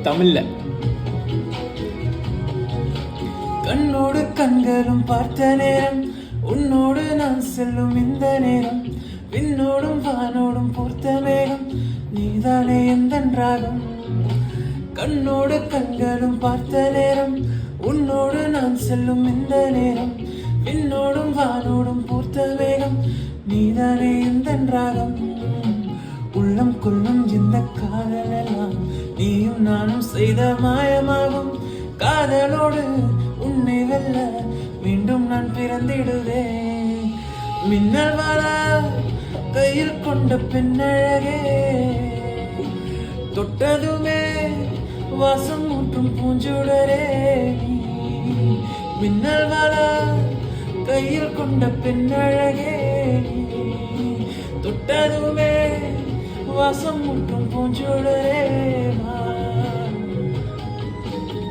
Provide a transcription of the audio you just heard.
தமிழ்ல. கண்ணோடு கண்களும் பார்த்த நேரம், உன்னோடு நான் செல்லும் இந்த நேரம், விண்ணோடும் வானோடும் பூர்த்த மேகம், நீதானே எந்தன் ராகம். கண்ணோடு கண்களும் பார்த்த நேரம், உன்னோடு நான் செல்லும் இந்த நேரம், விண்ணோடும் வானோடும் பூர்த்த மேகம், நீதானே எந்தன் ராகம். உள்ளம் கொள்ளும் இந்த காதலெல்லாம் நீயும் நானும் செய்த மாயமாகும். காதலோடு உன்னை வெல்ல மீண்டும் நான் பிறந்திடுவேன். மின்னல் வாழ கையில் கொண்ட பெண்ணழகே, தொட்டதுமே வாசம் ஊற்றும் பூஞ்சுடரே. மின்னல் வாழ கையில் கொண்ட பெண்ணழகே, தொட்டதுமே வாசம் ஊற்றும் பூஞ்சுடரே.